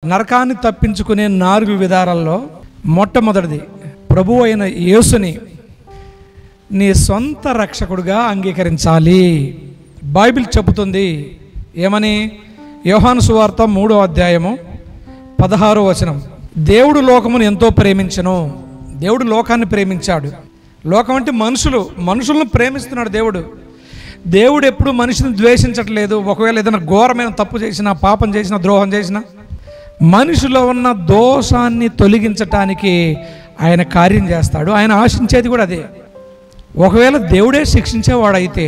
నరకాన్ని తప్పించుకునే 4 విధానాల్లో మొట్టమొదటిది ప్రభువు అయిన యేసుని నీ సొంత రక్షకుడిగా అంగీకరించాలి. బైబిల్ చెబుతుంది ఏమని? యోహాను సువార్త 3వ అధ్యాయము 16వ వచనం. దేవుడు లోకమును ఎంతో ప్రేమించెను. దేవుడు లోకాన్ని ప్రేమించాడు. లోకం అంటే మనుషులను ప్రేమిస్తున్నాడు దేవుడు. దేవుడు ఎప్పుడు మనిషిని ద్వేషించట్లేదు. ఒకవేళ ఏదైనా ఘోరమైన తప్పు చేసినా, పాపం చేసినా, ద్రోహం చేసినా మనిషిలో ఉన్న దోషాన్ని తొలగించటానికి ఆయన కార్యం చేస్తాడు. ఆయన ఆశించేది కూడా అదే. ఒకవేళ దేవుడే శిక్షించేవాడైతే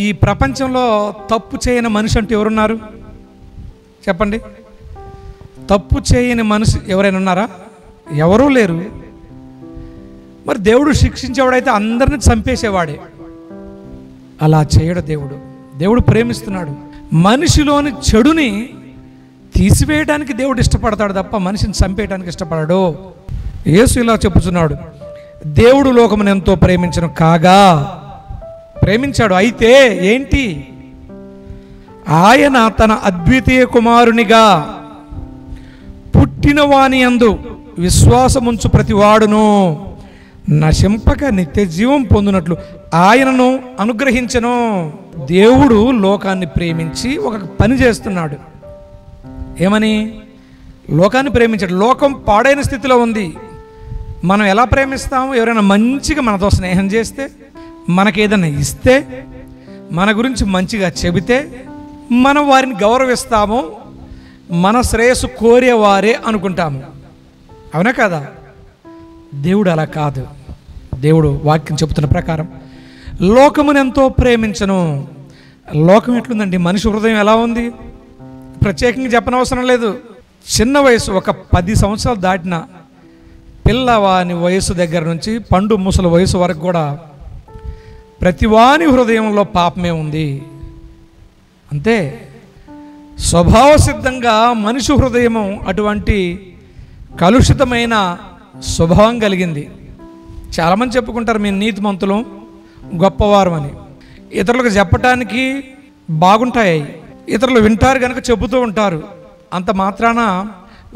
ఈ ప్రపంచంలో తప్పు చేయని మనిషి అంటే ఎవరున్నారు చెప్పండి? తప్పు చేయని మనిషి ఎవరైనా ఉన్నారా? ఎవరూ లేరు. మరి దేవుడు శిక్షించేవాడైతే అందరిని చంపేసేవాడే. అలా చేయడు దేవుడు. దేవుడు ప్రేమిస్తున్నాడు. మనిషిలోని చెడుని తీసివేయడానికి దేవుడు ఇష్టపడతాడు తప్ప మనిషిని చంపేయడానికి ఇష్టపడడు. యేసు ఇలా చెప్పుచున్నాడు, దేవుడు లోకమును ఎంతో ప్రేమించను కాగా ప్రేమించాడు. అయితే ఏంటి? ఆయన తన అద్వితీయ కుమారునిగా పుట్టిన వాని యందు విశ్వాసముంచు ప్రతివాడును నశింపక నిత్య జీవం పొందునట్లు ఆయనను అనుగ్రహించెను. దేవుడు లోకాన్ని ప్రేమించి ఒక పని చేస్తున్నాడు. ఏమని? లోకాన్ని ప్రేమించాడు. లోకం పాడైన స్థితిలో ఉంది. మనం ఎలా ప్రేమిస్తాము? ఎవరైనా మంచిగా మనతో స్నేహం చేస్తే, మనకేదైనా ఇస్తే, మన గురించి మంచిగా చెబితే మనం వారిని గౌరవిస్తాము. మన శ్రేయస్సు కోరేవారే అనుకుంటాము. అవునా కదా? దేవుడు అలా కాదు. దేవుడు వాక్యం చెబుతున్న ప్రకారం లోకమును ఎంతో ప్రేమించను. లోకం ఎట్లుందండి? మనిషి హృదయం ఎలా ఉంది? ప్రత్యేకంగా చెప్పనవసరం లేదు. చిన్న వయసు, ఒక 10 సంవత్సరాలు దాటిన పిల్లవాని వయసు దగ్గర నుంచి పండు ముసలి వయసు వరకు కూడా ప్రతివాని హృదయంలో పాపమే ఉంది. అంతే. స్వభావ సిద్ధంగా మనిషి హృదయము అటువంటి కలుషితమైన స్వభావం కలిగింది. చాలామంది చెప్పుకుంటారు మేము నీతిమంతులం, గొప్పవారం అని. ఇతరులకు చెప్పటానికి బాగుంటాయి, ఇతరులు వింటారు కనుక చెబుతూ ఉంటారు. అంత మాత్రాన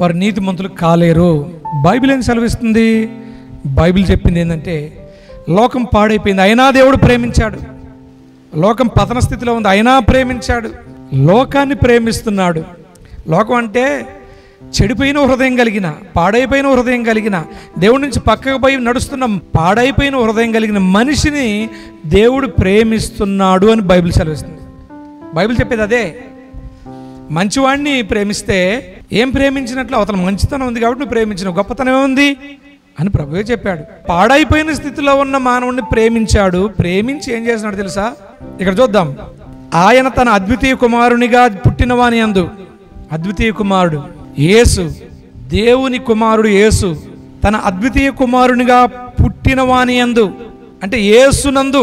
వారు నీతిమంతులు కాలేరు. బైబిల్ ఏం సెలవిస్తుంది? బైబిల్ చెప్పింది ఏంటంటే లోకం పాడైపోయింది, అయినా దేవుడు ప్రేమించాడు. లోకం పతన స్థితిలో ఉంది, అయినా ప్రేమించాడు. లోకాన్ని ప్రేమిస్తున్నాడు. లోకం అంటే చెడిపోయిన హృదయం కలిగిన, పాడైపోయిన హృదయం కలిగిన, దేవుడి నుంచి పక్కకు పోయి నడుస్తున్న పాడైపోయిన హృదయం కలిగిన మనిషిని దేవుడు ప్రేమిస్తున్నాడు అని బైబిల్ సెలవిస్తుంది. బైబిల్ చెప్పేది అదే. మంచివాడిని ప్రేమిస్తే ఏం ప్రేమించినట్లు? అవతల మంచితనం ఉంది కాబట్టి నువ్వు ప్రేమించిన గొప్పతనం ఉంది అని ప్రభువే చెప్పాడు. పాడైపోయిన స్థితిలో ఉన్న మానవుడిని ప్రేమించాడు. ప్రేమించి ఏం చేసినాడు తెలుసా? ఇక్కడ చూద్దాం. ఆయన తన అద్వితీయ కుమారునిగా పుట్టిన వాని యందు, అద్వితీయ కుమారుడు యేసు, దేవుని కుమారుడు యేసు తన అద్వితీయ కుమారునిగా పుట్టిన వాని యందు అంటే యేసునందు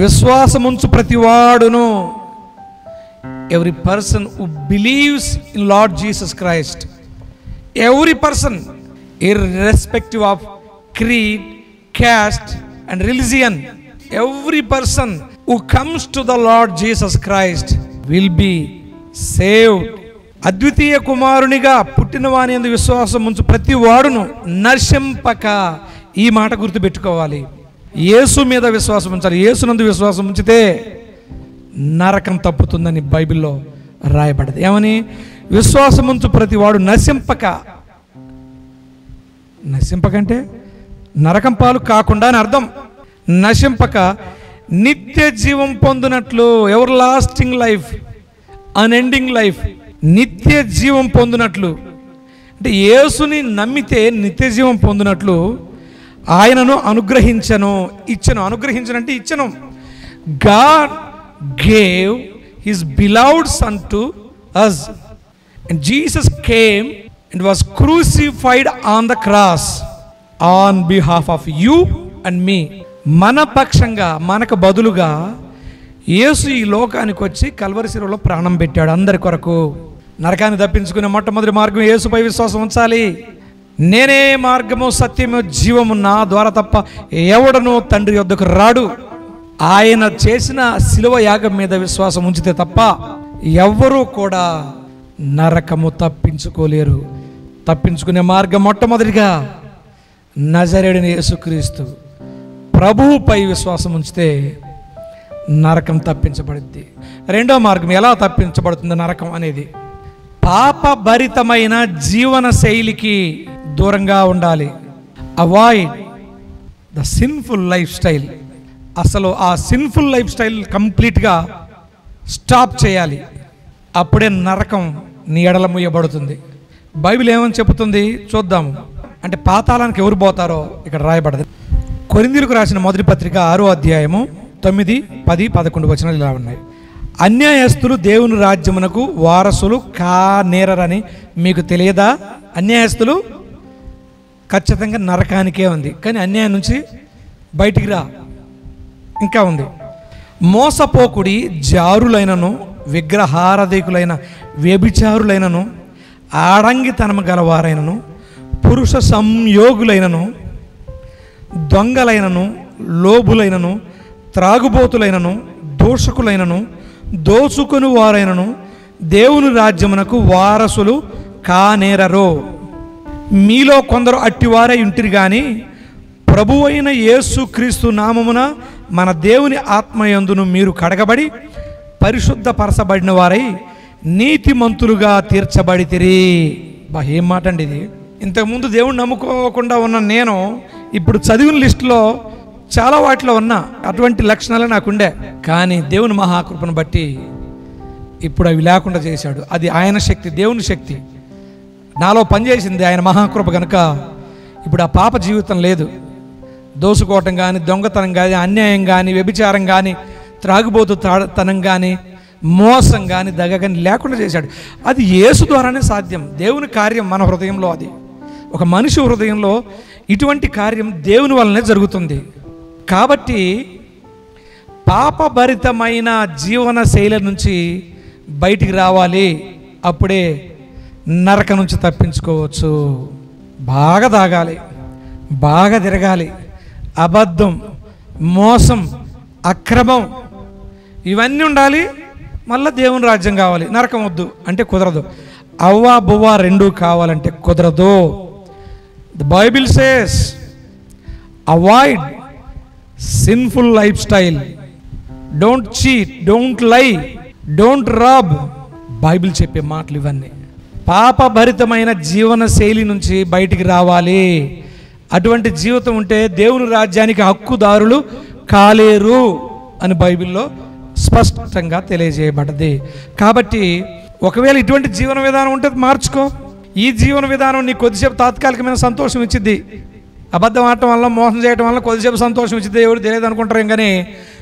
విశ్వాసముంచు ప్రతివాడును, every person who believes in Lord Jesus Christ, every person irrespective of creed, caste and religion, every person who comes to the Lord Jesus Christ will be saved. అద్వితీయ కుమారునిగా పుట్టిన వాని యందు విశ్వాసం ఉంచు ప్రతి వాడును నశింపక. ఈ మాట గుర్తుపెట్టుకోవాలి. యేసు మీద విశ్వాసం ఉంచాలి. యేసునందు విశ్వాసం ఉంచితే నరకం తప్పుతుందని బైబిల్లో రాయబడ్డది. ఏమని? విశ్వాసం ఉంచు ప్రతి వాడు నశింపక. నశింపకంటే నరకం పాలు కాకుండా అని అర్థం. నశింపక నిత్య జీవం పొందినట్లు, everlasting life, unending life, నిత్య జీవం పొందినట్లు. అంటే యేసుని నమ్మితే నిత్య జీవం పొందినట్లు ఆయనను అనుగ్రహించను, ఇచ్చను. అనుగ్రహించను అంటే ఇచ్చను. God gave his beloved son to us, and Jesus came and was crucified on the cross on behalf of you and me. మన పక్షంగా, మనకు బదులుగా యేసు ఈ లోకానికి వచ్చి కల్వరి శిలువలో ప్రాణం పెట్టాడు అందరి కొరకు. నరకాన్ని తప్పించుకునే మొట్టమొదటి మార్గం యేసుపై విశ్వాసం ఉంచాలి. నేనే మార్గము, సత్యము, జీవము, నా ద్వారా తప్ప ఎవడనూ తండ్రి యొద్దకు రాడు. ఆయన చేసిన శిలువ యాగం మీద విశ్వాసం ఉంచితే తప్ప ఎవ్వరూ కూడా నరకము తప్పించుకోలేరు. తప్పించుకునే మార్గం మొట్టమొదటిగా నజరేయుడైన యేసుక్రీస్తు ప్రభువుపై విశ్వాసం ఉంచితే నరకం తప్పించబడుద్ది. రెండో మార్గం ఎలా తప్పించబడుతుంది నరకం అనేది, పాపభరితమైన జీవన శైలికి దూరంగా ఉండాలి. Avoid the sinful life style. అసలు ఆ సిన్ఫుల్ లైఫ్ స్టైల్ కంప్లీట్గా స్టాప్ చేయాలి. అప్పుడే నరకం నీ ఎడల మూయబడుతుంది. బైబిల్ ఏమని చెబుతుంది చూద్దాము. అంటే పాతాళానికి ఎవరు పోతారో ఇక్కడ రాయబడదు. కొరింథీయులకు రాసిన మొదటి పత్రిక 6వ అధ్యాయము 9, 10, 11 వచనాలు ఇలా ఉన్నాయి. అన్యాయస్తులు దేవుని రాజ్యమునకు వారసులు కానేరని మీకు తెలియదా? అన్యాయస్తులు ఖచ్చితంగా నరకానికే ఉంది, కానీ అన్యాయం నుంచి బయటికి రా. ఇంకా ఉంది, మోసపోకుడి జారులైనను విగ్రహారాధికులైన వ్యభిచారులైనను ఆడంగితనము గలవారైనను పురుష సంయోగులైనను దొంగలైనను లోబులైనను త్రాగుబోతులైనను దోషకులైనను దోచుకుని వారైనను దేవుని రాజ్యమునకు వారసులు కానేరరు. మీలో కొందరు అట్టివారై ఉంటిరి గాని ప్రభువైన యేసుక్రీస్తు నామమున మన దేవుని ఆత్మయందును మీరు కడగబడి పరిశుద్ధపరచబడిన వారై నీతిమంతులుగా తీర్చబడితిరి. ఏం మాట అండి ఇది! ఇంతకుముందు దేవుని నమ్ముకోకుండా ఉన్న నేను ఇప్పుడు చదివిన లిస్టులో చాలా వాటిలో ఉన్నా, అటువంటి లక్షణాలు నాకుండే. కానీ దేవుని మహాకృపను బట్టి ఇప్పుడు అవి లేకుండా చేశాడు. అది ఆయన శక్తి, దేవుని శక్తి నాలో పనిచేసింది, ఆయన మహాకృప కనుక ఇప్పుడు ఆ పాప జీవితం లేదు. దోసుకోవటం కానీ, దొంగతనం కానీ, అన్యాయం కానీ, వ్యభిచారం కానీ, త్రాగుబోతు తనం కానీ, మోసం కానీ, దగ కానీ లేకుండా చేశాడు. అది యేసు ద్వారానే సాధ్యం. దేవుని కార్యం మన హృదయంలో, అది ఒక మనిషి హృదయంలో ఇటువంటి కార్యం దేవుని వల్లనే జరుగుతుంది. కాబట్టి పాపభరితమైన జీవన శైలి నుంచి బయటికి రావాలి. అప్పుడే నరక నుంచి తప్పించుకోవచ్చు. బాగా తాగాలి, బాగా తిరగాలి, అబద్ధం, మోసం, అక్రమం ఇవన్నీ ఉండాలి. మళ్ళీ దేవుని రాజ్యం కావాలి, నరకం వద్దు అంటే కుదరదు. అవ్వా బువ్వ రెండూ కావాలంటే కుదరదు. The Bible says avoid sinful lifestyle, don't cheat, don't lie, don't rob. Bible చెప్పే మాటలు ఇవన్నీ. పాపభరితమైన జీవన శైలి నుంచి బయటికి రావాలి. అటువంటి జీవితం ఉంటే దేవుని రాజ్యానికి హక్కుదారులు కాలేరు అని బైబిల్లో స్పష్టంగా తెలియజేయబడ్డది. కాబట్టి ఒకవేళ ఇటువంటి జీవన విధానం ఉంటే మార్చుకో. ఈ జీవన విధానం నీకు కొద్దిసేపు తాత్కాలికమైన సంతోషం ఇచ్చింది. అబద్ధం ఆడటం వల్ల, మోసం చేయడం వల్ల కొద్దిసేపు సంతోషం ఇచ్చింది, ఎవరు తెలియదు అనుకుంటారు, కానీ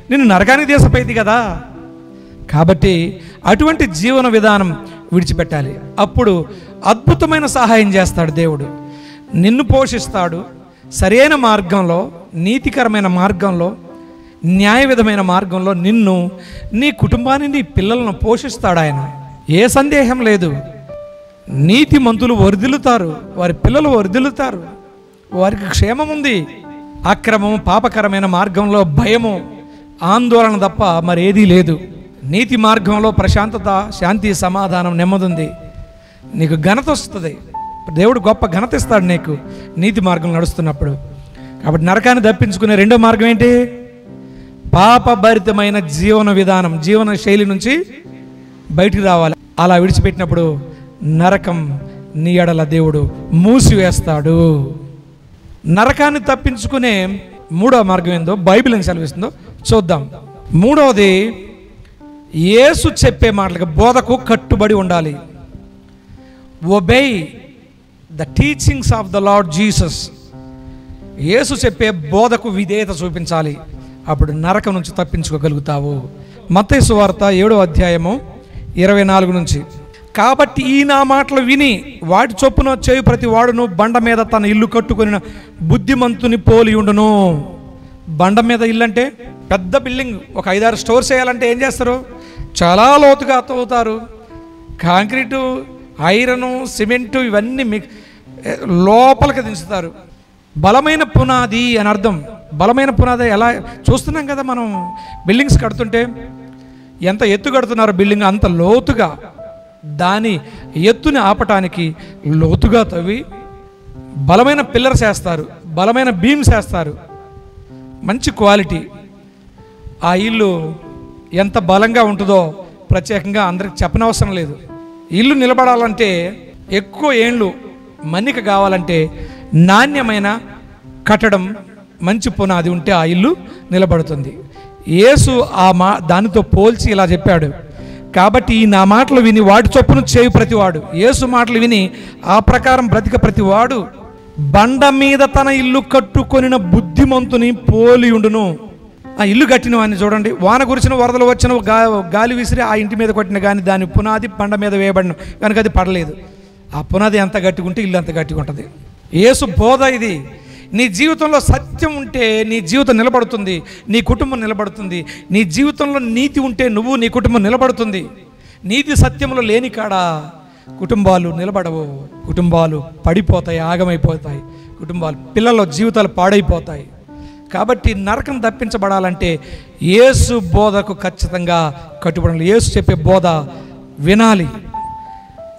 నిన్ను నరకానికి తీసపోయింది కదా. కాబట్టి అటువంటి జీవన విధానం విడిచిపెట్టాలి. అప్పుడు అద్భుతమైన సహాయం చేస్తాడు దేవుడు, నిన్ను పోషిస్తాడు. సరైన మార్గంలో, నీతికరమైన మార్గంలో, న్యాయవిధమైన మార్గంలో నిన్ను, నీ కుటుంబాన్ని, నీ పిల్లలను పోషిస్తాడు ఆయన. ఏ సందేహం లేదు. నీతిమంతులు వర్ధిల్లుతారు, వారి పిల్లలు వర్ధిల్లుతారు, వారికి క్షేమం ఉంది. అక్రమం, పాపకరమైన మార్గంలో భయము, ఆందోళన తప్ప మరేదీ లేదు. నీతి మార్గంలో ప్రశాంతత, శాంతి, సమాధానం, నెమ్మది ఉంది. నీకు ఘనత వస్తుంది. దేవుడు గొప్ప ఘనత ఇస్తాడు నీకు నీతి మార్గం నడుస్తున్నప్పుడు. కాబట్టి నరకాన్ని తప్పించుకునే రెండో మార్గం ఏంటి? పాపభరితమైన జీవన విధానం, జీవన శైలి నుంచి బయటికి రావాలి. అలా విడిచిపెట్టినప్పుడు నరకం నీ ఎడల దేవుడు మూసివేస్తాడు. నరకాన్ని తప్పించుకునే మూడో మార్గం ఏందో బైబిల్ ఏం సెలవిస్తుందో చూద్దాం. మూడవది, యేసు చెప్పే మాటలకు, బోధకు కట్టుబడి ఉండాలి. Obey the teachings of the Lord Jesus. Yesu చెప్పే బోధకు విధేయత చూపించాలి. అప్పుడు నరకం నుంచి తప్పించుకోగలుగుతావు. మత్తయి సువార్త 7వ అధ్యాయము 24 నుంచి. కాబట్టి ఈ నా మాటలు విని వాటి చొప్పున చేయు ప్రతి వాడును బండ మీద తన ఇల్లు కట్టుకుని బుద్ధిమంతుని పోలి ఉండును. బండ మీద ఇల్లు అంటే పెద్ద బిల్డింగ్, ఒక 5-6 స్టోర్స్ వేయాలంటే ఏం చేస్తారు? చాలా లోతుగా తవ్వుతారు. కాంక్రీటు, ఐరను, సిమెంటు ఇవన్నీ లోపలికి దించుతారు. బలమైన పునాది అని అర్థం. బలమైన పునాది ఎలా చూస్తున్నాం కదా మనం, బిల్డింగ్స్ కడుతుంటే ఎంత ఎత్తు కడుతున్నారు బిల్డింగ్, అంత లోతుగా దాని ఎత్తుని ఆపటానికి లోతుగా తవ్వి బలమైన పిల్లర్స్ వేస్తారు, బలమైన బీమ్స్ వేస్తారు, మంచి క్వాలిటీ. ఆ ఇల్లు ఎంత బలంగా ఉంటుందో ప్రత్యేకంగా అందరికి చెప్పనవసరం లేదు. ఇల్లు నిలబడాలంటే, ఎక్కువ ఏండ్లు మన్నిక కావాలంటే నాణ్యమైన కట్టడం, మంచి పునాది ఉంటే ఆ ఇల్లు నిలబడుతుంది. యేసు దానితో పోల్చి ఇలా చెప్పాడు, కాబట్టి నా మాటలు విని వాటి చొప్పున చేయు ప్రతివాడు, యేసు మాటలు విని ఆ ప్రకారం బ్రతిక ప్రతివాడు బండ మీద తన ఇల్లు కట్టుకొనిన బుద్ధిమంతుని పోలి ఉండును. ఆ ఇల్లు కట్టిన వాడిని చూడండి, వాన కురిసిన వరదలు వచ్చిన గాలి విసిరి ఆ ఇంటి మీద కొట్టిన కానీ దాని పునాది బండ మీద వేయబడిన కనుక అది పడలేదు. ఆ పునాది ఎంత గట్టిగా ఉంటే ఇల్లు అంత గట్టిగా ఉంటుంది. యేసు బోధ ఇది. నీ జీవితంలో సత్యం ఉంటే నీ జీవితం నిలబడుతుంది, నీ కుటుంబం నిలబడుతుంది. నీ జీవితంలో నీతి ఉంటే నువ్వు, నీ కుటుంబం నిలబడుతుంది. నీతి సత్యంలో లేని కాడా కుటుంబాలు నిలబడవు, కుటుంబాలు పడిపోతాయి, ఆగమైపోతాయి, కుటుంబాలు పిల్లల జీవితాలు పాడైపోతాయి. కాబట్టి నరకం తప్పించబడాలంటే యేసు బోధకు ఖచ్చితంగా కట్టుబడాలి. యేసు చెప్పే బోధ వినాలి.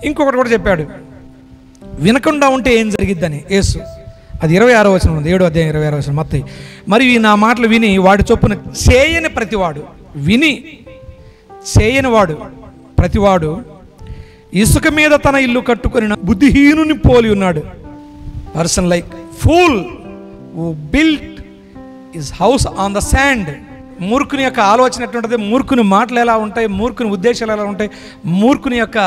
ఇంకొకటి కూడా చెప్పాడు, వినకుండా ఉంటే ఏం జరిగిద్దని. యేసు అది 26వ వచనం ఉంది, 7వ అధ్యాయం 26వ వచనం మత్తయి. మరియు నా మాటలు విని వాడి చొప్పున చేయని ప్రతివాడు, విని చేయని వాడు ప్రతివాడు ఇసుక మీద తన ఇల్లు కట్టుకొని బుద్ధిహీనుని పోలి ఉన్నాడు. Person like fool who built his house on the sand. మూర్ఖుని యొక్క ఆలోచన ఎట్లుంటుంది, మూర్ఖుని మాటలు ఎలా ఉంటాయి, మూర్ఖుని ఉద్దేశాలు ఎలా ఉంటాయి, మూర్ఖుని యొక్క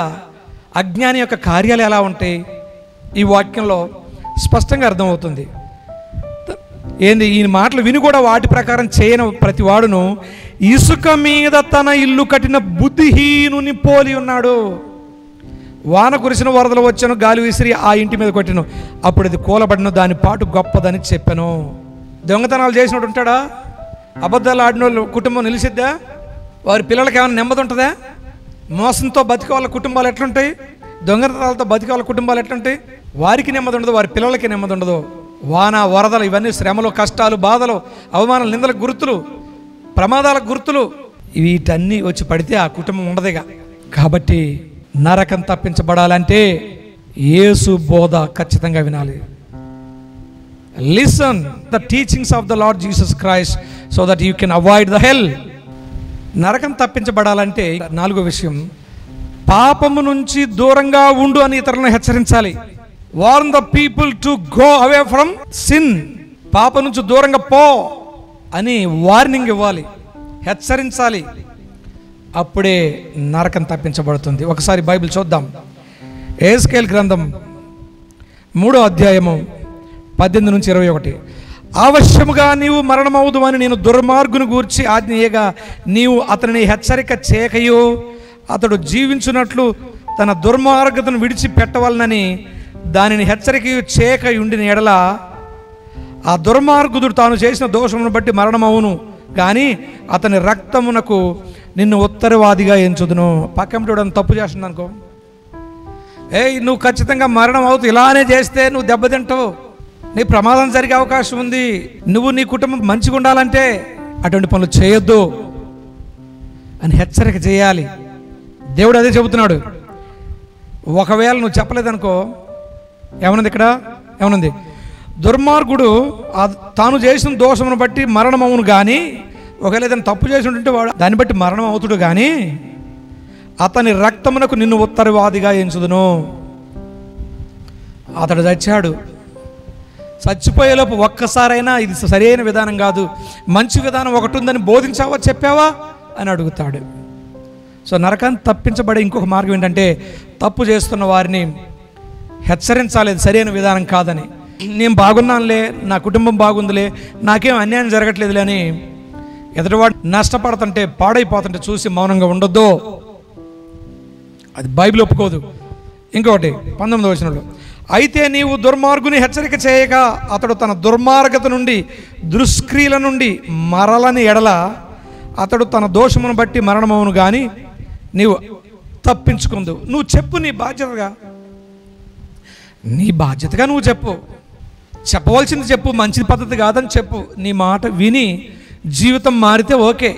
అజ్ఞాని యొక్క కార్యాలు ఎలా ఉంటాయి, ఈ వాక్యంలో స్పష్టంగా అర్థమవుతుంది. ఏంది, ఈ మాటలు విని కూడా వాటి ప్రకారం చేయని ప్రతి వాడును ఇసుక మీద తన ఇల్లు కట్టిన బుద్ధిహీనుని పోలి ఉన్నాడు. వాన కురిసిన వరదలు వచ్చాను, గాలి విసిరి ఆ ఇంటి మీద కొట్టిను, అప్పుడు అది కూలబడిన, దాని పాటు గొప్పదని చెప్పాను. దొంగతనాలు చేసినట్టు ఉంటాడా? అబద్ధాలు ఆడిన వాళ్ళు కుటుంబం నిలిచిద్దా? వారి పిల్లలకి ఏమైనా నెమ్మది ఉంటుందా? మోసంతో బతికే వాళ్ళ కుటుంబాలు ఎట్లుంటాయి? దొంగతనాలతో బతికే వాళ్ళ కుటుంబాలు ఎట్లుంటాయి? వారికి నెమ్మది ఉండదు, వారి పిల్లలకి నెమ్మది ఉండదు. వాన వరదలు ఇవన్నీ శ్రమలు, కష్టాలు, బాధలు, అవమానాలు, నిందలకు గుర్తులు, ప్రమాదాలకు గుర్తులు. వీటన్నీ వచ్చి పడితే ఆ కుటుంబం ఉండదుగా. కాబట్టి నరకం తప్పించబడాలంటే యేసు బోధ ఖచ్చితంగా వినాలి. Listen the teachings of the Lord Jesus Christ so that you can avoid the hell. నరకం తప్పించబడాలంటే 4వ విషయం, పాపము నుంచి దూరంగా ఉండు అని ఇతరులను హెచ్చరించాలి. Warn the people to go away from sin. పాపం నుంచి దూరంగా పో అని వార్నింగ్ ఇవ్వాలి, హెచ్చరించాలి. అప్పుడే నరకం తప్పించబడుతుంది. ఒకసారి బైబిల్ చూద్దాం. యెహెజ్కేలు గ్రంథం 3వ అధ్యాయము 18 నుంచి 21. అవశ్యముగా నీవు మరణమవుదు అని నేను దుర్మార్గుని గూర్చి ఆజ్ఞేయగా నీవు అతనిని హెచ్చరిక చేయకయో అతడు జీవించున్నట్లు తన దుర్మార్గతను విడిచిపెట్టవలనని దానిని హెచ్చరిక చేయక ఉండిన ఎడల ఆ దుర్మార్గుడు తాను చేసిన దోషమును బట్టి మరణమవును, కానీ అతని రక్తమునకు నిన్ను ఉత్తరవాదిగా ఎంచుదును. పక్కంటోడని తప్పు చేస్తుంది అనుకో, నువ్వు ఖచ్చితంగా మరణం అవుతూ ఇలానే చేస్తే నువ్వు దెబ్బతింటావు, నీ ప్రమాదం జరిగే అవకాశం ఉంది, నువ్వు నీ కుటుంబం మంచిగా ఉండాలంటే అటువంటి పనులు చేయొద్దు అని హెచ్చరిక చేయాలి. దేవుడు అదే చెబుతున్నాడు. ఒకవేళ నువ్వు చెప్పలేదనుకో, ఏమన్నది ఇక్కడ? ఏమన్నది? దుర్మార్గుడు తాను చేసిన దోషమును బట్టి మరణం అవును, కానీ ఒకవేళ ఏదైనా తప్పు చేసి ఉంటుంటే వాడు దాన్ని బట్టి మరణం అవుతుడు, కానీ అతని రక్తమునకు నిన్ను ఉత్తరవాదిగా ఎంచుదును. అతడు చచ్చాడు, చచ్చిపోయేలోపు ఒక్కసారైనా ఇది సరైన విధానం కాదు, మంచి విధానం ఒకటి ఉందని బోధించావా, చెప్పావా అని అడుగుతాడు. సో నరకాన్ని తప్పించబడే ఇంకొక మార్గం ఏంటంటే తప్పు చేస్తున్న వారిని హెచ్చరించాలి, సరైన విధానం కాదని. నేను బాగున్నానులే, నా కుటుంబం బాగుందిలే, నాకేం అన్యాయం జరగట్లేదులే అని ఎదుటివాడు నష్టపడుతుంటే, పాడైపోతుంటే చూసి మౌనంగా ఉండొద్దు. అది బైబిల్ ఒప్పుకోదు. ఇంకొకటి 19వ వచనంలో, అయితే నీవు దుర్మార్గుని హెచ్చరిక చేయక అతడు తన దుర్మార్గత నుండి దుష్క్రియల నుండి మరలని ఎడల అతడు తన దోషమును బట్టి మరణమవును, కానీ నీవు తప్పించుకుందు. నువ్వు చెప్పు, నీ బాధ్యతగా నువ్వు చెప్పు, చెప్పవలసింది చెప్పు, మంచి పద్ధతి కాదని చెప్పు. నీ మాట విని జీవితం మారితే ఓకే,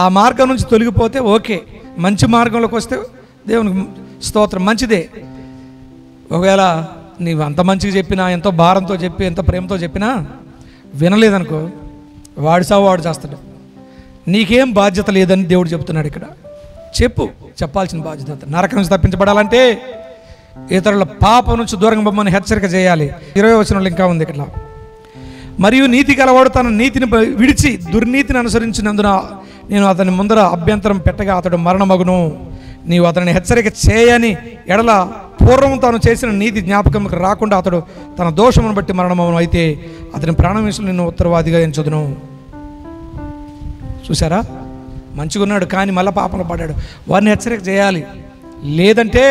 ఆ మార్గం నుంచి తొలగిపోతే ఓకే, మంచి మార్గంలోకి వస్తే దేవునికి స్తోత్రం, మంచిదే. ఒకవేళ నీవు అంత మంచిగా చెప్పినా, ఎంతో భారంతో చెప్పి, ఎంతో ప్రేమతో చెప్పినా వినలేదనుకో, వాడి సావు వాడు చేస్తాడు. నీకేం బాధ్యత లేదని దేవుడు చెప్తున్నాడు ఇక్కడ. చెప్పాల్సిన బాధ్యత అంత. నరకం నుంచి తప్పించబడాలంటే ఇతరుల పాపం నుంచి దూరంగా బొమ్మని హెచ్చరిక చేయాలి. 20వ వచనంలో ఇంకా ఉంది ఇక్కడ, మరియు నీతి గలవాడు తన నీతిని విడిచి దుర్నీతిని అనుసరించినందున నేను అతని ముందర అభ్యంతరం పెట్టగా అతడు మరణమగును. నీవు అతనిని హెచ్చరిక చేయని ఎడల పూర్వం తాను చేసిన నీతి జ్ఞాపకంకి రాకుండా అతడు తన దోషమును బట్టి మరణమవును. అయితే అతని ప్రాణం విషయంలో నిన్ను ఉత్తరవాదిగా ఎంచుదును. చూసారా, మంచిగా ఉన్నాడు కానీ మళ్ళీ పాపంలో పడ్డాడు. వారిని హెచ్చరిక చేయాలి, లేదంటే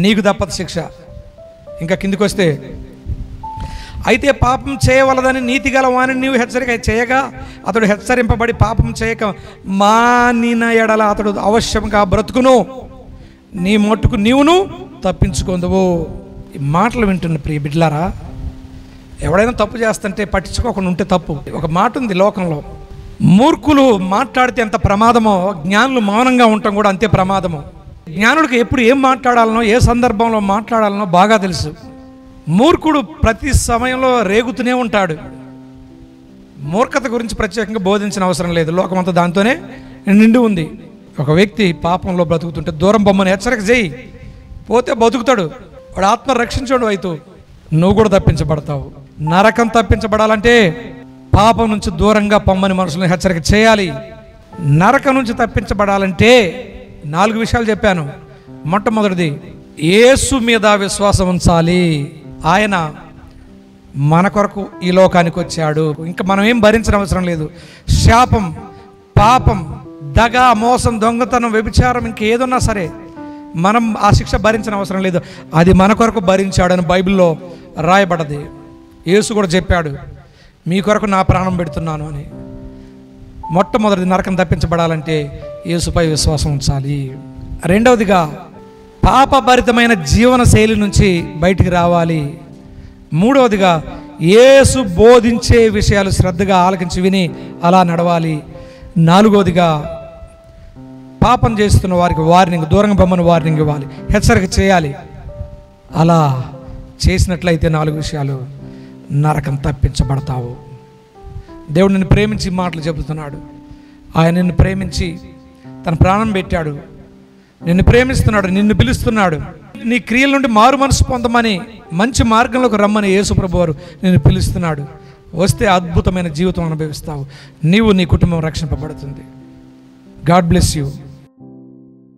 నీకు తప్పదు శిక్ష. ఇంకా కిందికి వస్తే, అయితే పాపం చేయవలదని నీతి గల వాని నీవు హెచ్చరిక చేయగా అతడు హెచ్చరింపబడి పాపం చేయక మానిన ఎడల అతడు అవశ్యంగా బ్రతుకును, నీ మట్టుకు నీవును తప్పించుకుందువు. ఈ మాటలు వింటున్న ప్రియ బిడ్డలారా, ఎవడైనా తప్పు చేస్తుంటే పట్టించుకోకుండా ఉంటే తప్పు. ఒక మాట ఉంది లోకంలో, మూర్ఖులు మాట్లాడితే ఎంత ప్రమాదమో జ్ఞానులు మౌనంగా ఉండటం కూడా అంతే ప్రమాదము. జ్ఞానుడికి ఎప్పుడు ఏం మాట్లాడాలనో, ఏ సందర్భంలో మాట్లాడాలనో బాగా తెలుసు. మూర్ఖుడు ప్రతి సమయంలో రేగుతూనే ఉంటాడు. మూర్ఖత గురించి ప్రత్యేకంగా బోధించిన అవసరం లేదు, లోకమంతా దాంతోనే నిండి ఉంది. ఒక వ్యక్తి పాపంలో బ్రతుకుతుంటే దూరం బొమ్మని హెచ్చరిక చేయి, పోతే బతుకుతాడు, వాడు ఆత్మ రక్షించాడు. అయితే నువ్వు కూడా తప్పించబడతావు. నరకం తప్పించబడాలంటే పాపం నుంచి దూరంగా పొమ్మని మనుషులను హెచ్చరిక చేయాలి. నరకం నుంచి తప్పించబడాలంటే 4 విషయాలు చెప్పాను. మొట్టమొదటిది, యేసు మీద విశ్వాసం ఉంచాలి. ఆయన మన కొరకు ఈ లోకానికి వచ్చాడు. ఇంకా మనం ఏం భరించిన అవసరం లేదు. శాపం, పాపం, దగ, మోసం, దొంగతనం, వ్యభిచారం, ఇంకేదన్నా సరే మనం ఆ శిక్ష భరించిన అవసరం లేదు. అది మన కొరకు భరించాడని బైబిల్లో రాయబడ్డది. యేసు కూడా చెప్పాడు, మీ కొరకు నా ప్రాణం పెడుతున్నాను అని. మొట్టమొదటిది, నరకం తప్పించబడాలంటే యేసుపై విశ్వాసం ఉంచాలి. రెండవదిగా, పాపభరితమైన జీవన శైలి నుంచి బయటికి రావాలి. మూడవదిగా, యేసు బోధించే విషయాలు శ్రద్ధగా ఆలకించి విని అలా నడవాలి. నాలుగవదిగా, పాపం చేస్తున్న వారికి వార్నింగ్, దూరంగా బొమ్మను వార్నింగ్ ఇవ్వాలి, హెచ్చరిక చేయాలి. అలా చేసినట్లయితే 4 విషయాలు, నరకం తప్పించబడతావు. దేవుడు నిన్ను ప్రేమించి మాటలు చెబుతున్నాడు. ఆయన నిన్ను ప్రేమించి తన ప్రాణం పెట్టాడు, నిన్ను ప్రేమిస్తున్నాడు, నిన్ను పిలుస్తున్నాడు. నీ క్రియల నుండి మారు మనసు పొందమని, మంచి మార్గంలోకి రమ్మని యేసు ప్రభువారు నిన్ను పిలుస్తున్నాడు. వస్తే అద్భుతమైన జీవితం అనుభవిస్తావు. నీవు, నీ కుటుంబం రక్షింపబడుతుంది. God bless you.